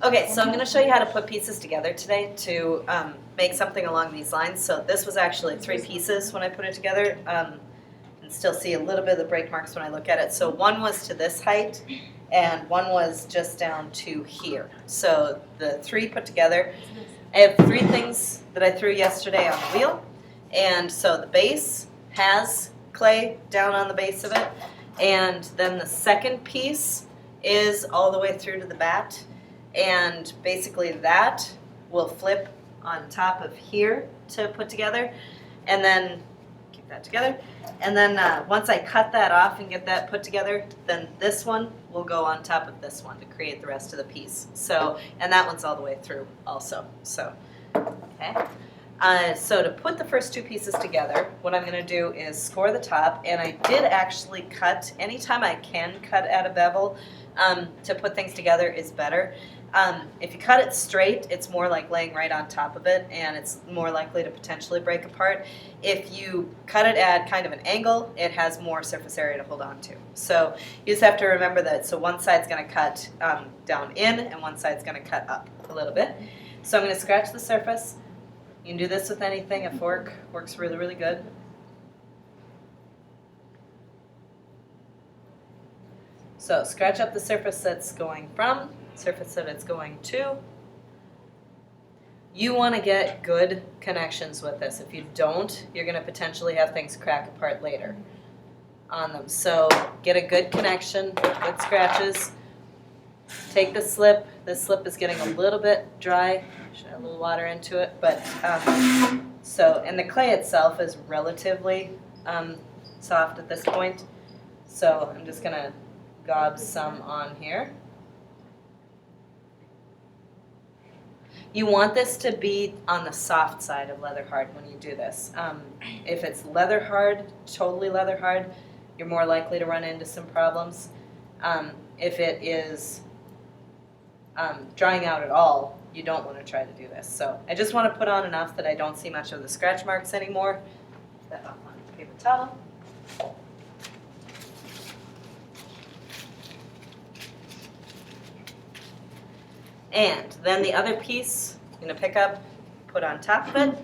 Okay, so I'm going to show you how to put pieces together today to make something along these lines. So this was actually 3 pieces when I put it together. And still see a little bit of the break marks when I look at it. So one was to this height, and one was just down to here. So the 3 put together. I have 3 things that I threw yesterday on the wheel. And so the base has clay down on the base of it. And then the second piece is all the way through to the bat. And basically that will flip on top of here to put together. And then keep that together. And then once I cut that off and get that put together, then this one will go on top of this one to create the rest of the piece. So, and that one's all the way through also. So, okay. So to put the first 2 pieces together, what I'm going to do is score the top. And I did actually cut, anytime I can cut at a bevel to put things together is better. If you cut it straight, it's more like laying right on top of it, and it's more likely to potentially break apart. If you cut it at kind of an angle, it has more surface area to hold on to. So you just have to remember that. So one side's going to cut down in, and one side's going to cut up a little bit. So I'm going to scratch the surface. You can do this with anything. A fork works really, really good. So scratch up the surface that's going from, surface that it's going to. You want to get good connections with this. If you don't, you're going to potentially have things crack apart later on them. So get a good connection, good scratches. Take the slip. This slip is getting a little bit dry. Should add a little water into it. But and the clay itself is relatively soft at this point. So I'm just going to gob some on here. You want this to be on the soft side of leather hard when you do this. If it's leather hard, totally leather hard, you're more likely to run into some problems. If it is drying out at all, you don't want to try to do this. So I just want to put on enough that I don't see much of the scratch marks anymore. Put that off on a paper towel. And then the other piece I'm going to pick up, put on top of it,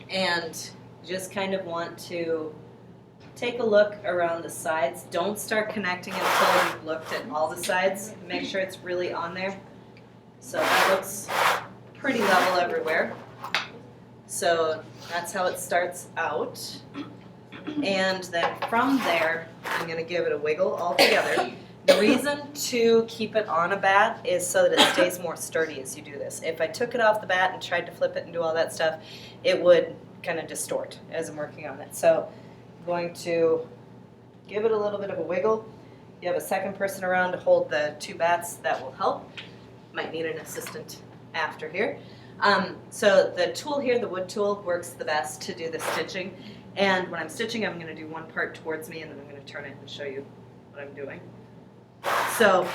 and just kind of want to take a look around the sides. Don't start connecting until you've looked at all the sides. Make sure it's really on there. So that looks pretty level everywhere. So that's how it starts out. And then from there, I'm going to give it a wiggle all together. The reason to keep it on a bat is so that it stays more sturdy as you do this. If I took it off the bat and tried to flip it and do all that stuff, it would kind of distort as I'm working on it. So I'm going to give it a little bit of a wiggle. You have a second person around to hold the 2 bats, that will help. Might need an assistant after here. So the tool here, the wood tool, works the best to do the stitching. And when I'm stitching, I'm going to do one part towards me, and then I'm going to turn it and show you what I'm doing. So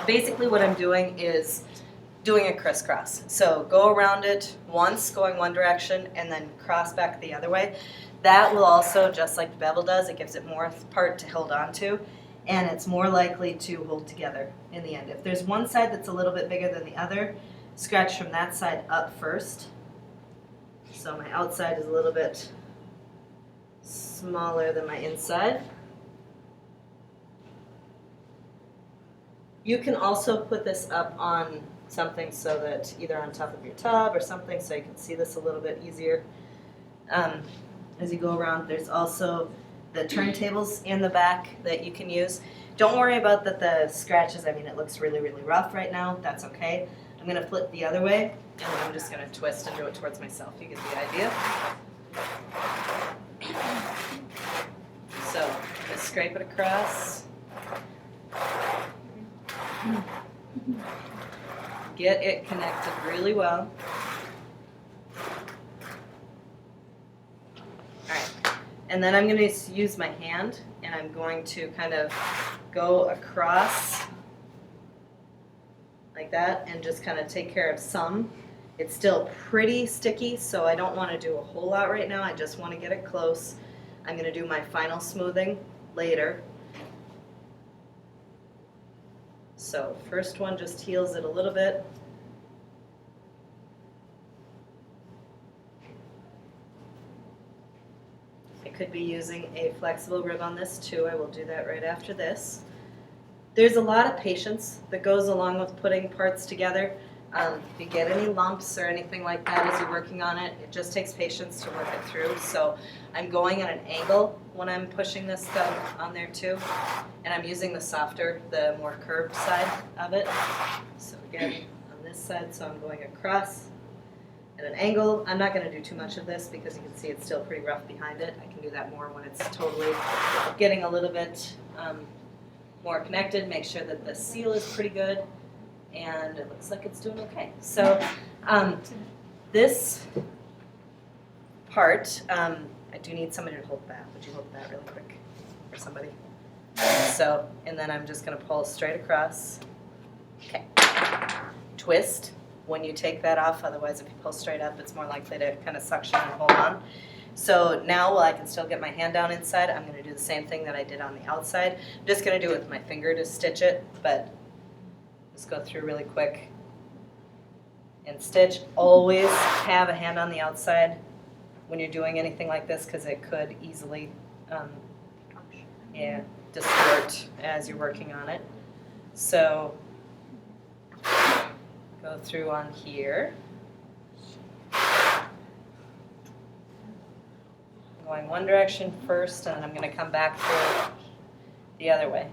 basically what I'm doing is doing a crisscross. So go around it once, going one direction, and then cross back the other way. That will also, just like the bevel does, it gives it more part to hold on to, and it's more likely to hold together in the end. If there's one side that's a little bit bigger than the other, scratch from that side up first. So my outside is a little bit smaller than my inside. You can also put this up on something so that either on top of your tub or something so you can see this a little bit easier as you go around. There's also the turntables in the back that you can use. Don't worry about the scratches. I mean, it looks really, really rough right now. That's okay. I'm going to flip the other way, and then I'm just going to twist and do it towards myself. You get the idea. So just scrape it across. Get it connected really well. Alright, and then I'm going to use my hand, and I'm going to kind of go across like that and just kind of take care of some. It's still pretty sticky, so I don't want to do a whole lot right now. I just want to get it close. I'm going to do my final smoothing later. So first one just heals it a little bit. could be using a flexible rib on this too. I will do that right after this. There's a lot of patience that goes along with putting parts together. If you get any lumps or anything like that as you're working on it, it just takes patience to work it through. So I'm going at an angle when I'm pushing this stuff on there too. And I'm using the softer, the more curved side of it. So again, on this side, so I'm going across at an angle. I'm not going to do too much of this because you can see it's still pretty rough behind it. I can do that more when it's totally getting a little bit more connected. Make sure that the seal is pretty good. And it looks like it's doing okay. So this part, I do need somebody to hold that. Would you hold that really quick for somebody? So, and then I'm just going to pull straight across. Okay. Twist when you take that off. Otherwise, if you pull straight up, it's more likely to kind of suction and hold on. So now, while I can still get my hand down inside, I'm going to do the same thing that I did on the outside. I'm just going to do it with my finger to stitch it, but just go through really quick and stitch. Always have a hand on the outside when you're doing anything like this because it could easily distort as you're working on it. So go through on here. Going one direction first, and then I'm going to come back through the other way.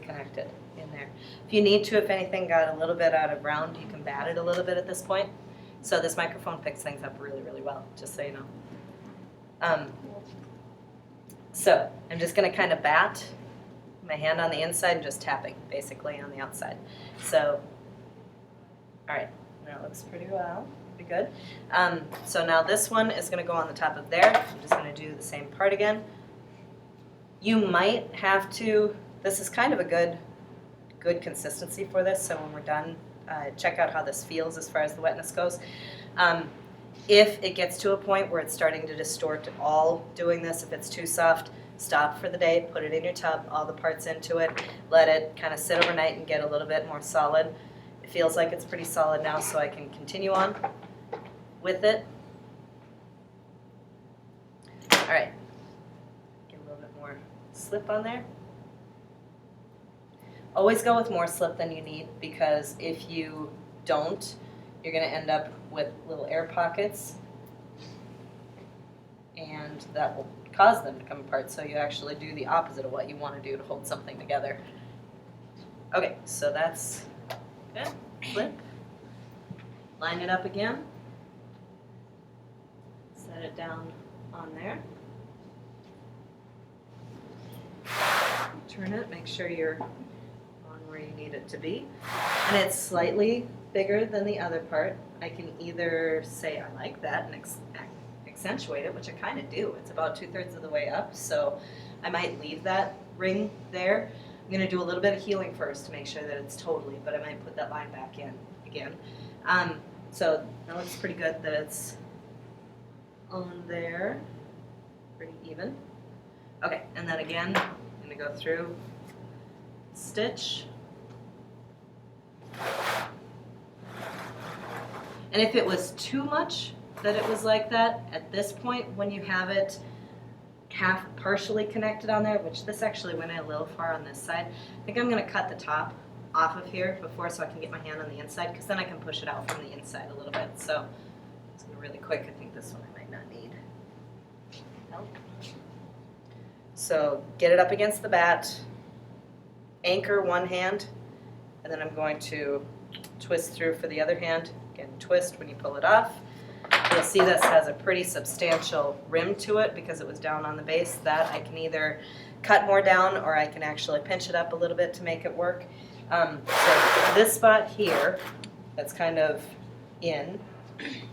Connected in there. If you need to, if anything got a little bit out of round, you can bat it a little bit at this point. So this microphone picks things up really, really well, just so you know. So I'm just going to kind of bat my hand on the inside and just tapping, basically, on the outside. So, all right, that looks pretty well, pretty good. So now this one is going to go on the top of there. I'm just going to do the same part again. You might have to. This is kind of a good consistency for this, so when we're done, check out how this feels as far as the wetness goes. If it gets to a point where it's starting to distort at all doing this, if it's too soft, stop for the day, put it in your tub, all the parts into it, let it kind of sit overnight and get a little bit more solid. It feels like it's pretty solid now, so I can continue on with it. All right, get a little bit more slip on there. Always go with more slip than you need because if you don't, you're going to end up with little air pockets and that will cause them to come apart. So you actually do the opposite of what you want to do to hold something together. Okay, so that's good. Flip. Line it up again. Set it down on there. Turn it, make sure you're where you need it to be. And it's slightly bigger than the other part. I can either say I like that and accentuate it, which I kind of do. It's about 2/3 of the way up, so I might leave that ring there. I'm going to do a little bit of healing first to make sure that it's totally, but I might put that line back in again. So that looks pretty good that it's on there, pretty even. Okay, and then again, I'm going to go through, stitch. And if it was too much that it was like that, at this point when you have it partially connected on there, which this actually went in a little far on this side, I think I'm going to cut the top off of here before so I can get my hand on the inside because then I can push it out from the inside a little bit. So it's going to really quick. I think this one I might not need help. So get it up against the bat, anchor one hand, and then I'm going to twist through for the other hand. Again, twist when you pull it off. You'll see this has a pretty substantial rim to it because it was down on the base. That I can either cut more down or I can actually pinch it up a little bit to make it work. So this spot here, that's kind of in.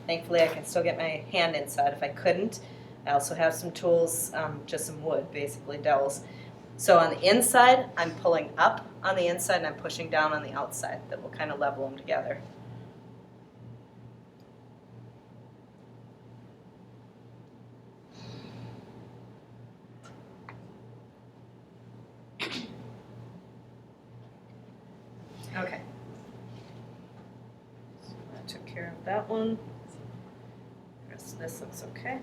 Thankfully, I can still get my hand inside. If I couldn't, I also have some tools, just some wood, basically dowels. So on the inside, I'm pulling up on the inside and I'm pushing down on the outside. That will kind of level them together. care of that one. The rest of this looks okay.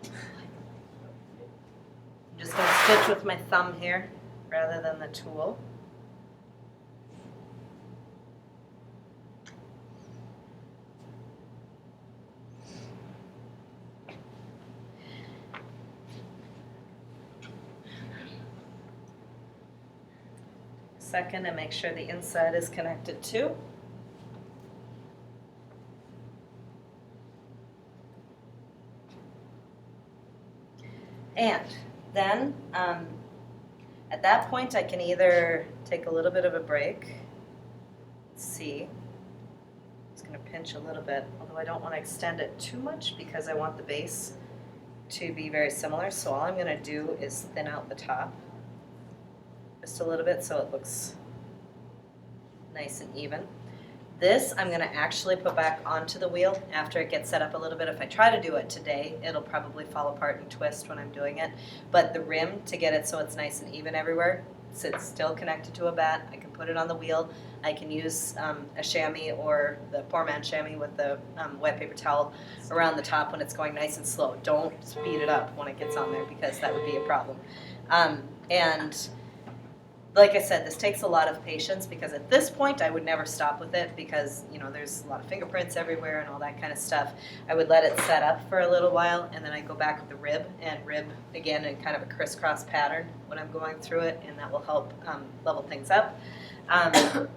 I'm just going to stitch with my thumb here rather than the tool. Second, and make sure the inside is connected too. And then at that point I can either take a little bit of a break. Let's see. I'm just going to pinch a little bit, although I don't want to extend it too much because I want the base to be very similar. So all I'm going to do is thin out the top just a little bit so it looks nice and even. This I'm going to actually put back onto the wheel after it gets set up a little bit. If I try to do it today, it'll probably fall apart and twist when I'm doing it. But the rim, to get it so it's nice and even everywhere, so it's still connected to a bat, I can put it on the wheel. I can use a chamois or the Poor Man chamois with the wet paper towel around the top when it's going nice and slow. Don't speed it up when it gets on there because that would be a problem. And like I said, this takes a lot of patience because at this point I would never stop with it because, you know, there's a lot of fingerprints everywhere and all that kind of stuff. I would let it set up for a little while and then I go back with the rib and rib again in kind of a crisscross pattern when I'm going through it, and that will help level things up. And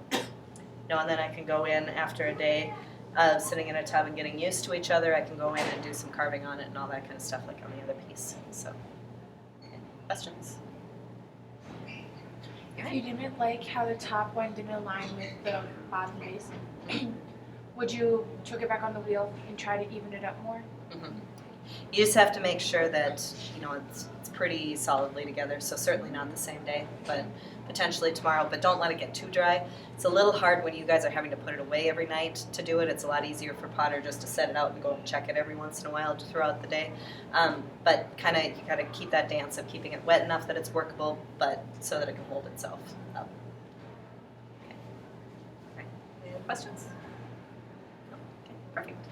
then I can go in after a day of sitting in a tub and getting used to each other. I can go in and do some carving on it and all that kind of stuff like on the other piece. So, questions? If you didn't like how the top one didn't align with the bottom base, would you chuck it back on the wheel and try to even it up more? Mm-hmm. You just have to make sure that, you know, it's pretty solidly together, so certainly not the same day, but potentially tomorrow, but don't let it get too dry. It's a little hard when you guys are having to put it away every night to do it. It's a lot easier for Potter just to set it out and go and check it every once in a while throughout the day. But kind of, you got to keep that dance of keeping it wet enough that it's workable, but so that it can hold itself up. Okay. All right. Any other questions? No? Okay, perfect.